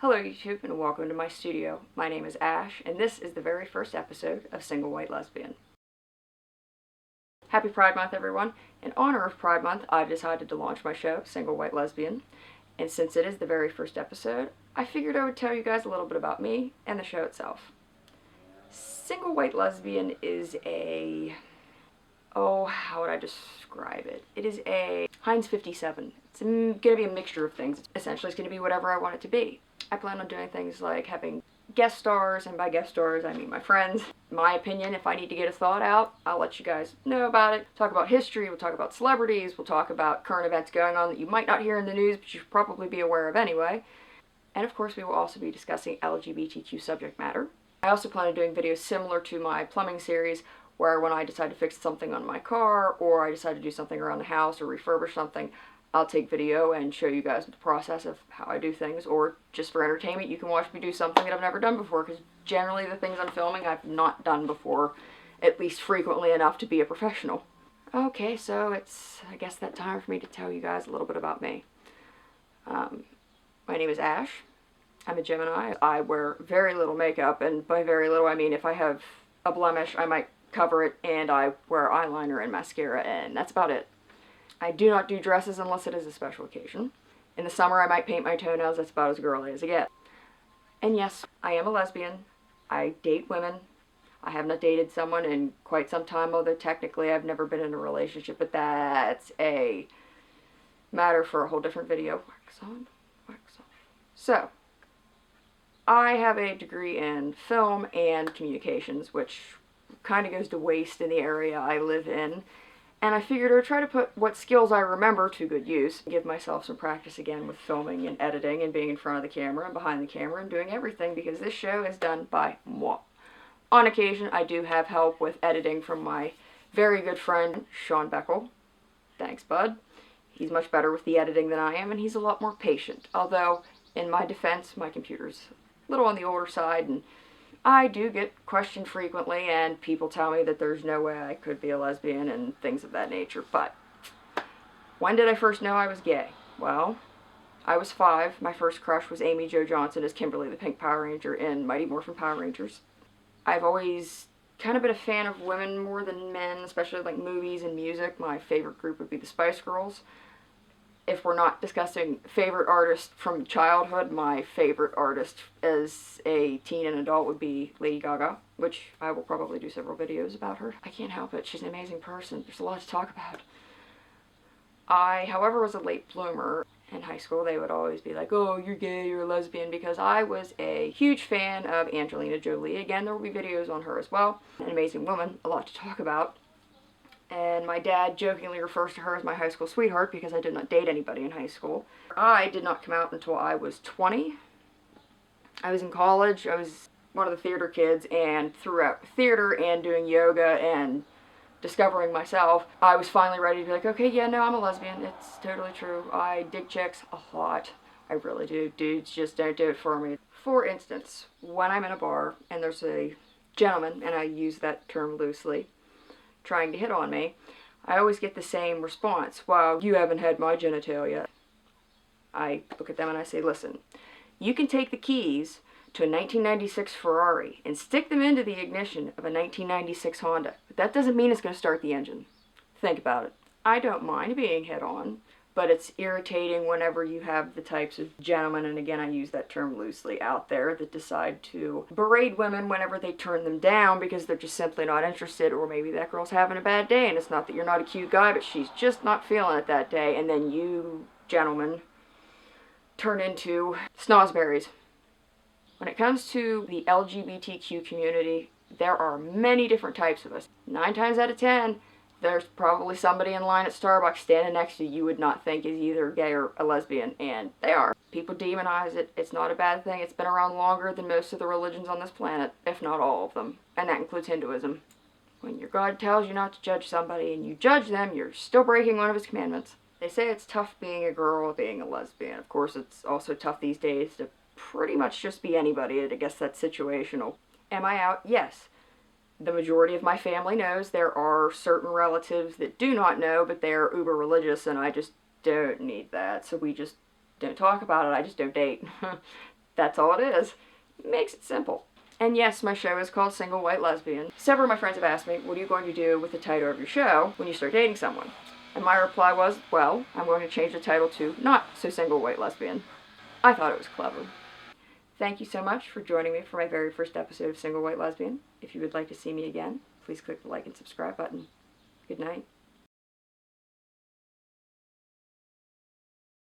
Hello YouTube and welcome to my studio. My name is Ash and this is the very first episode of Single White Lesbian. Happy Pride Month everyone. In honor of Pride Month, I've decided to launch my show, Single White Lesbian. And since it is the very first episode, I figured I would tell you guys a little bit about me and the show itself. Single White Lesbian is how would I describe it? It is a Heinz 57. It's going to be a mixture of things. Essentially, it's going to be whatever I want it to be. I plan on doing things like having guest stars, and by guest stars I mean my friends. My opinion, if I need to get a thought out, I'll let you guys know about it. Talk about history, we'll talk about celebrities, we'll talk about current events going on that you might not hear in the news, but you should probably be aware of anyway. And of course we will also be discussing LGBTQ subject matter. I also plan on doing videos similar to my plumbing series, where when I decide to fix something on my car, or I decide to do something around the house, or refurbish something, I'll take video and show you guys the process of how I do things, or just for entertainment, you can watch me do something that I've never done before, because generally the things I'm filming I've not done before, at least frequently enough to be a professional. Okay, so it's, I guess, that time for me to tell you guys a little bit about me. My name is Ash. I'm a Gemini. I wear very little makeup, and by very little I mean if I have a blemish I might cover it, and I wear eyeliner and mascara, and that's about it. I do not do dresses unless it is a special occasion. In the summer I might paint my toenails, that's about as girly as I get. And yes, I am a lesbian. I date women. I have not dated someone in quite some time, although technically I've never been in a relationship, but that's a matter for a whole different video. Wax on, wax off. So, I have a degree in film and communications, which kind of goes to waste in the area I live in. And I figured I would try to put what skills I remember to good use, give myself some practice again with filming and editing and being in front of the camera and behind the camera and doing everything, because this show is done by moi. On occasion, I do have help with editing from my very good friend, Sean Beckel. Thanks, bud. He's much better with the editing than I am, and he's a lot more patient. Although, in my defense, my computer's a little on the older side, and I do get questioned frequently, and people tell me that there's no way I could be a lesbian and things of that nature. But when did I first know I was gay? Well, I was 5. My first crush was Amy Jo Johnson as Kimberly the Pink Power Ranger in Mighty Morphin Power Rangers. I've always kind of been a fan of women more than men, especially like movies and music. My favorite group would be the Spice Girls. If we're not discussing favorite artist from childhood, my favorite artist as a teen and adult would be Lady Gaga, which I will probably do several videos about her. I can't help it. She's an amazing person. There's a lot to talk about. I, however, was a late bloomer. In high school, they would always be like, oh, you're gay, you're a lesbian, because I was a huge fan of Angelina Jolie. Again, there will be videos on her as well. An amazing woman, a lot to talk about. And my dad jokingly refers to her as my high school sweetheart because I did not date anybody in high school. I did not come out until I was 20. I was in college. I was one of the theater kids, and throughout theater and doing yoga and discovering myself, I was finally ready to be like, okay, yeah, no, I'm a lesbian. It's totally true. I dig chicks a lot. I really do. Dudes just don't do it for me. For instance, when I'm in a bar and there's a gentleman, and I use that term loosely, trying to hit on me, I always get the same response. Well, you haven't had my genitalia. I look at them and I say, listen, you can take the keys to a 1996 Ferrari and stick them into the ignition of a 1996 Honda, but that doesn't mean it's going to start the engine. Think about it. I don't mind being hit on, but it's irritating whenever you have the types of gentlemen, and again I use that term loosely, out there that decide to berate women whenever they turn them down because they're just simply not interested, or maybe that girl's having a bad day and it's not that you're not a cute guy, but she's just not feeling it that day, and then you gentlemen turn into snozberries. When it comes to the LGBTQ community, there are many different types of us. 9 times out of 10, there's probably somebody in line at Starbucks standing next to you would not think is either gay or a lesbian, and they are. People demonize it. It's not a bad thing. It's been around longer than most of the religions on this planet, if not all of them, and that includes Hinduism. When your God tells you not to judge somebody and you judge them, you're still breaking one of his commandments. They say it's tough being a girl, being a lesbian. Of course, it's also tough these days to pretty much just be anybody. I guess that's situational. Am I out? Yes. The majority of my family knows. There are certain relatives that do not know, but they're uber religious, and I just don't need that, so we just don't talk about it. I just don't date. That's all it is. Makes it simple. And yes, my show is called Single White Lesbian. Several of my friends have asked me, what are you going to do with the title of your show when you start dating someone? And my reply was, well, I'm going to change the title to Not So Single White Lesbian. I thought it was clever. Thank you so much for joining me for my very first episode of Single White Lesbian. If you would like to see me again, please click the like and subscribe button. Good night.